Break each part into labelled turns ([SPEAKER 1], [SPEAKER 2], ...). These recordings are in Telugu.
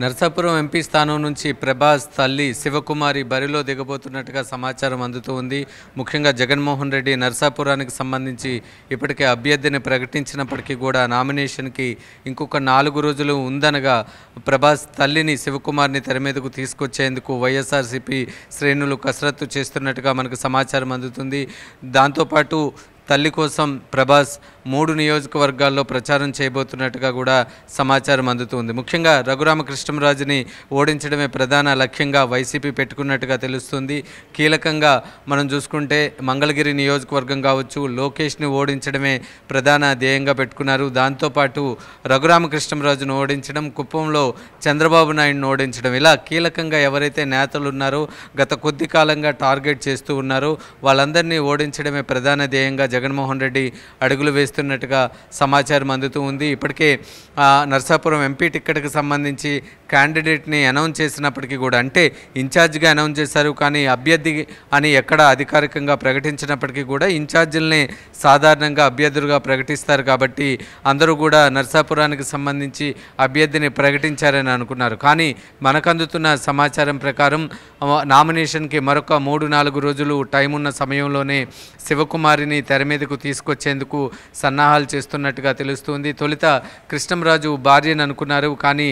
[SPEAKER 1] నర్సాపురం ఎంపీ స్థానం నుంచి ప్రభాస్ తల్లి శివకుమారి బరిలో దిగబోతున్నట్టుగా సమాచారం అందుతూ ఉంది. ముఖ్యంగా జగన్మోహన్ రెడ్డి నర్సాపురానికి సంబంధించి ఇప్పటికే అభ్యర్థిని ప్రకటించినప్పటికీ కూడా నామినేషన్కి ఇంకొక 4 రోజులు ఉందనగా ప్రభాస్ తల్లిని శివకుమార్ని తెర మీదకు తీసుకొచ్చేందుకు వైఎస్ఆర్సీపీ శ్రేణులు కసరత్తు చేస్తున్నట్టుగా మనకు సమాచారం అందుతుంది. దాంతోపాటు తల్లి కోసం ప్రభాస్ 3 నియోజకవర్గాల్లో ప్రచారం చేయబోతున్నట్టుగా కూడా సమాచారం అందుతుంది. ముఖ్యంగా రఘురామకృష్ణంరాజుని ఓడించడమే ప్రధాన లక్ష్యంగా వైసీపీ పెట్టుకున్నట్టుగా తెలుస్తుంది. కీలకంగా మనం చూసుకుంటే మంగళగిరి నియోజకవర్గం కావచ్చు, లోకేష్ని ఓడించడమే ప్రధాన ధ్యేయంగా పెట్టుకున్నారు. దాంతోపాటు రఘురామకృష్ణంరాజును ఓడించడం, కుప్పంలో చంద్రబాబు నాయుడును ఓడించడం, ఇలా కీలకంగా ఎవరైతే నేతలు ఉన్నారో గత కొద్ది కాలంగా టార్గెట్ చేస్తూ ఉన్నారో వాళ్ళందరినీ ఓడించడమే ప్రధాన ధ్యేయంగా జగన్మోహన్ రెడ్డి అడుగులు వేస్తున్నట్టుగా సమాచారం అందుతూ ఉంది. ఇప్పటికే నర్సాపురం ఎంపీ టిక్కెట్కి సంబంధించి క్యాండిడేట్ని అనౌన్స్ చేసినప్పటికీ కూడా, అంటే ఇన్ఛార్జిగా అనౌన్స్ చేశారు కానీ అభ్యర్థి అని ఎక్కడ అధికారికంగా ప్రకటించినప్పటికీ కూడా ఇన్ఛార్జీలనే సాధారణంగా అభ్యర్థులుగా ప్రకటిస్తారు. కాబట్టి అందరూ కూడా నర్సాపురానికి సంబంధించి అభ్యర్థిని ప్రకటించారని అనుకున్నారు. కానీ మనకు అందుతున్న సమాచారం ప్రకారం నామినేషన్కి మరొక 3-4 రోజులు టైం ఉన్న సమయంలోనే శివకుమారిని తెర మీదకు తీసుకొచ్చేందుకు సన్నాహాలు చేస్తున్నట్టుగా తెలుస్తుంది. తొలుత కృష్ణంరాజు భార్యను అనుకున్నారు. కానీ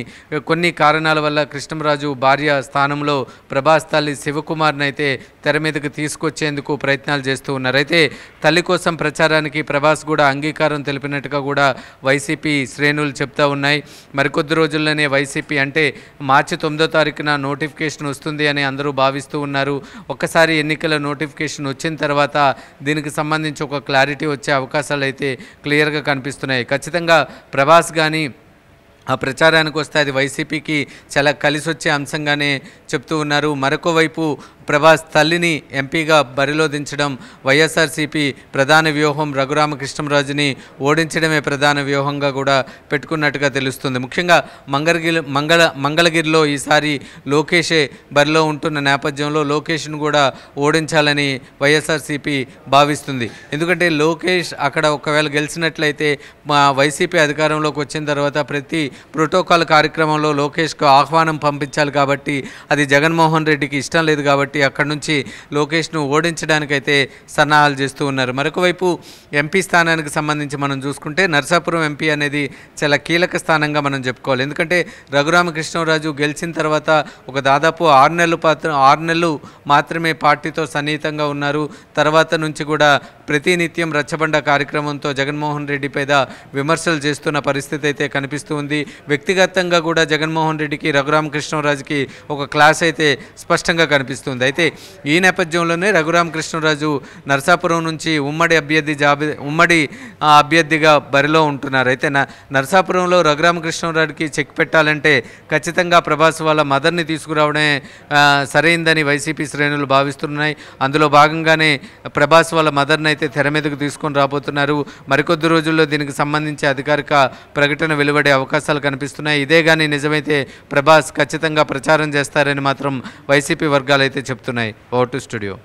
[SPEAKER 1] కొన్ని కారణాల వల్ల కృష్ణంరాజు భార్య స్థానంలో ప్రభాస్ తల్లి శివకుమార్ని అయితే తెర మీదకు తీసుకొచ్చేందుకు ప్రయత్నాలు చేస్తూ ఉన్నారు. అయితే తల్లి కోసం ప్రచారానికి ప్రభాస్ కూడా అంగీకారం తెలిపినట్టుగా కూడా వైసీపీ శ్రేణులు చెప్తా ఉన్నాయి. మరికొద్ది రోజుల్లోనే వైసీపీ అంటే మార్చి 9వ తారీఖున నోటిఫికేషన్ వస్తుంది అని అందరూ భావిస్తూ ఉన్నారు. ఒక్కసారి ఎన్నికల నోటిఫికేషన్ వచ్చిన తర్వాత దీనికి సంబంధించి ఒక క్లారిటీ వచ్చే అవకాశాలు అయితే క్లియర్గా కనిపిస్తున్నాయి. ఖచ్చితంగా ప్రభాస్ కానీ ఆ ప్రచారానికి వస్తే అది వైసీపీకి చాలా కలిసి వచ్చే అంశంగానే చెప్తూ ఉన్నారు. మరొక వైపు ప్రభాస్ తల్లిని ఎంపీగా బరిలో దించడం వైఎస్ఆర్సీపీ ప్రధాన వ్యూహం, రఘురామకృష్ణంరాజుని ఓడించడమే ప్రధాన వ్యూహంగా కూడా పెట్టుకున్నట్టుగా తెలుస్తుంది. ముఖ్యంగా మంగళగిరిలో ఈసారి లోకేషే బరిలో ఉంటున్న నేపథ్యంలో లోకేష్ను కూడా ఓడించాలని వైఎస్ఆర్సీపీ భావిస్తుంది. ఎందుకంటే లోకేష్ అక్కడ ఒకవేళ గెలిచినట్లయితే వైసీపీ అధికారంలోకి వచ్చిన తర్వాత ప్రతి ప్రోటోకాల్ కార్యక్రమంలో లోకేష్కు ఆహ్వానం పంపించాలి. కాబట్టి అది జగన్మోహన్ రెడ్డికి ఇష్టం లేదు. కాబట్టి అక్కడి నుంచి లోకేష్ను ఓడించడానికైతే సన్నాహాలు చేస్తూ ఉన్నారు. మరొక వైపు ఎంపీ స్థానానికి సంబంధించి మనం చూసుకుంటే నర్సాపురం ఎంపీ అనేది చాలా కీలక స్థానంగా మనం చెప్పుకోవాలి. ఎందుకంటే రఘురామకృష్ణంరాజు గెలిచిన తర్వాత ఒక దాదాపు 6 నెలలు మాత్రమే పార్టీతో సన్నిహితంగా ఉన్నారు. తర్వాత నుంచి కూడా ప్రతినిత్యం రచ్చబండ కార్యక్రమంతో జగన్మోహన్ రెడ్డి పైన విమర్శలు చేస్తున్న పరిస్థితి అయితే కనిపిస్తూ ఉంది. వ్యక్తిగతంగా కూడా జగన్మోహన్ రెడ్డికి రఘురామకృష్ణంరాజుకి ఒక క్లాస్ అయితే స్పష్టంగా కనిపిస్తుంది. అయితే ఈ నేపథ్యంలోనే రఘురామకృష్ణంరాజు నర్సాపురం నుంచి ఉమ్మడి అభ్యర్థిగా బరిలో ఉంటున్నారు. అయితే నర్సాపురంలో రఘురామకృష్ణంరాజుకి చెక్ పెట్టాలంటే ఖచ్చితంగా ప్రభాస్ వాళ్ళ మదర్ని తీసుకురావడమే సరైందని వైసీపీ శ్రేణులు భావిస్తున్నాయి. అందులో భాగంగానే ప్రభాస్ వాళ్ళ మదర్ని అయితే తెర మీదకు తీసుకొని రాబోతున్నారు. మరికొద్ది రోజుల్లో దీనికి సంబంధించి అధికారిక ప్రకటన వెలువడే అవకాశాలు కనిపిస్తున్నాయి. ఇదే కానీ నిజమైతే ప్రభాస్ ఖచ్చితంగా ప్రచారం చేస్తారని మాత్రం వైసీపీ వర్గాలు అయితే చెప్తున్నాయి. Over to studio.